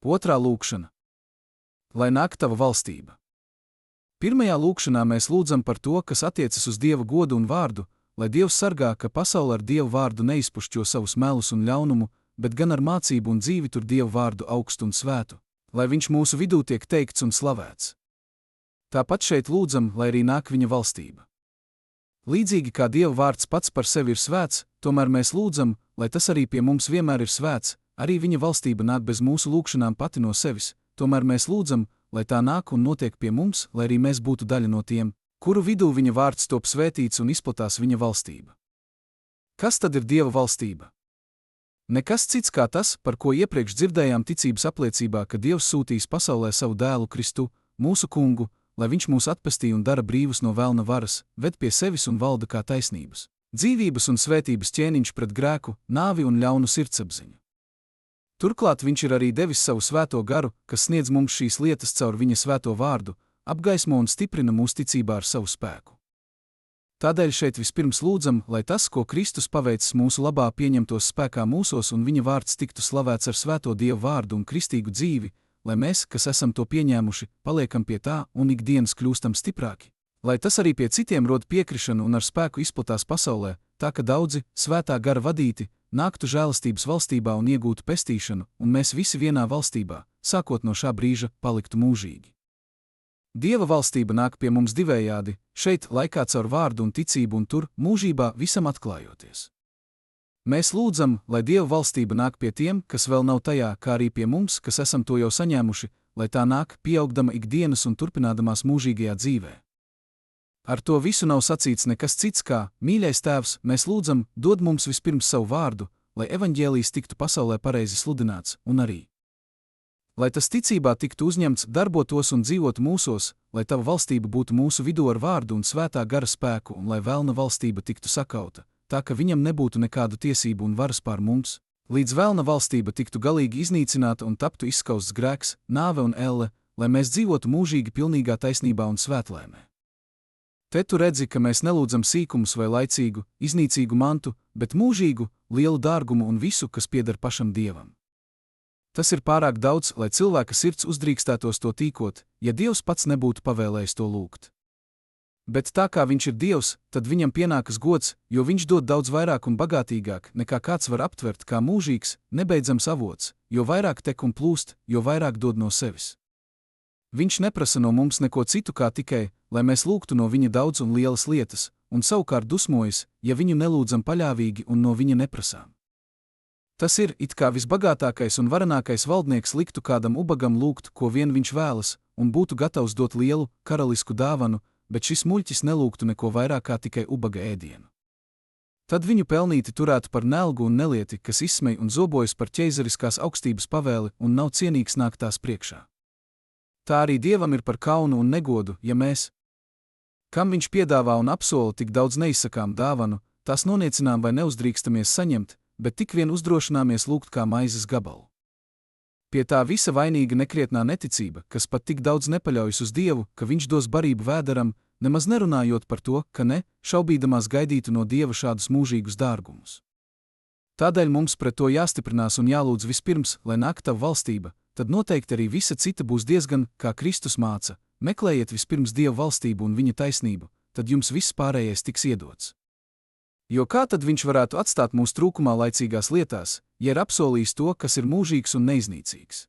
Otrā lūkšana. Lai nāk tava valstība. Pirmajā lūkšanā mēs lūdzam par to, kas attiecas uz Dieva godu un vārdu, lai Dievs sargā, ka pasaule ar Dievu vārdu neizpušķo savus melus un ļaunumu, bet gan ar mācību un dzīvi tur Dievu vārdu augstu un svētu, lai viņš mūsu vidū tiek teikts un slavēts. Tāpat šeit lūdzam, lai arī nāk viņa valstība. Līdzīgi kā Dieva vārds pats par sevi ir svēts, tomēr mēs lūdzam, lai tas arī pie mums vienmēr ir svēts, arī viņa valstība nāk bez mūsu lūkšanām pati no sevis, tomēr mēs lūdzam, lai tā nāk un notiek pie mums, lai arī mēs būtu daļa no tiem, kuru vidū viņa vārds top svētīts un izplatās viņa valstība. Kas tad ir Dieva valstība? Nekas cits kā tas, par ko iepriekš dzirdējām ticības apliecībā, ka Dievs sūtīs pasaulē savu dēlu Kristu, mūsu kungu, lai viņš mūs atpestī un dara brīvus no velna varas, ved pie sevis un valda kā taisnības, dzīvības un svētības ķēniņš pret grēku, nāvi un ļaunu sirdsapziņu. Turklāt viņš ir arī devis savu svēto garu, kas sniedz mums šīs lietas caur viņa svēto vārdu, apgaismo un stiprina mūsu ticībā ar savu spēku. Tādēļ šeit vispirms lūdzam, lai tas, ko Kristus paveicis mūsu labā, pieņemtos spēkā mūsos un viņa vārds tiktu slavēts ar svēto Dievu vārdu un kristīgu dzīvi, lai mēs, kas esam to pieņēmuši, paliekam pie tā un ikdienas kļūstam stiprāki. Lai tas arī pie citiem rod piekrišanu un ar spēku izplatās pasaulē, tā ka daudzi, svētā gara vadīti, nāktu žēlastības valstībā un iegūtu pestīšanu, un mēs visi vienā valstībā, sākot no šā brīža, paliktu mūžīgi. Dieva valstība nāk pie mums divējādi, šeit laikā caur vārdu un ticību un tur, mūžībā, visam atklājoties. Mēs lūdzam, lai Dieva valstība nāk pie tiem, kas vēl nav tajā, kā arī pie mums, kas esam to jau saņēmuši, lai tā nāk, pieaugdama ikdienas un turpinādamās mūžīgajā dzīvē. Ar to visu nav sacīts nekas cits kā, mīļais Tēvs, mēs lūdzam, dod mums vispirms savu vārdu, lai evaņģēlijs tiktu pasaulē pareizi sludināts, un arī, lai tas ticībā tiktu uzņemts, darbotos un dzīvot mūsos, lai tava valstība būtu mūsu vidū ar vārdu un svētā gara spēku un lai velna valstība tiktu sakauta, tā ka viņam nebūtu nekādu tiesību un varas pār mums, līdz velna valstība tiktu galīgi iznīcināta un taptu izskausts grēks, nāve un elle, lai mēs dzīvotu mūžīgi pilnīgā taisnībā un svētlēmē. Te tu redzi, ka mēs nelūdzam sīkumus vai laicīgu, iznīcīgu mantu, bet mūžīgu, lielu dārgumu un visu, kas pieder pašam Dievam. Tas ir pārāk daudz, lai cilvēka sirds uzdrīkstētos to tīkot, ja Dievs pats nebūtu pavēlējis to lūgt. Bet tā kā viņš ir Dievs, tad viņam pienākas gods, jo viņš dod daudz vairāk un bagātīgāk, nekā kāds var aptvert kā mūžīgs, nebeidzams avots, jo vairāk tek un plūst, jo vairāk dod no sevis. Viņš neprasa no mums neko citu kā tikai, lai mēs lūgtu no viņa daudz un lielas lietas, un savukārt dusmojas, ja viņu nelūdzam paļāvīgi un no viņa neprasām. Tas ir, it kā visbagātākais un varenākais valdnieks liktu kādam ubagam lūgt, ko vien viņš vēlas, un būtu gatavs dot lielu, karalisku dāvanu, bet šis muļķis nelūgtu neko vairāk kā tikai ubaga ēdienu. Tad viņu pelnīti turētu par nelgu un nelieti, kas izsmej un zobojas par ķeizariskās augstības pavēli un nav cienīgs nākt tās priekšā. Tā arī Dievam ir par kaunu un negodu, ja mēs, kam viņš piedāvā un apsola tik daudz neizsakām dāvanu, tās noniecinām vai neuzdrīkstamies saņemt, bet tik vien uzdrošināmies lūgt kā maizes gabalu. Pie tā visa vainīga nekrietnā neticība, kas pat tik daudz nepaļaujas uz Dievu, ka viņš dos barību vēderam, nemaz nerunājot par to, ka ne, šaubīdamās gaidītu no Dieva šādus mūžīgus dārgumus. Tādēļ mums pret to jāstiprinās un jālūdz vispirms, lai nāk tava valstība, tad noteikti arī visa cita būs diezgan, kā Kristus māca, meklējiet vispirms Dieva valstību un viņa taisnību, tad jums viss pārējais tiks iedots. Jo kā tad viņš varētu atstāt mūs trūkumā laicīgās lietās, ja ir apsolījis to, kas ir mūžīgs un neiznīcīgs?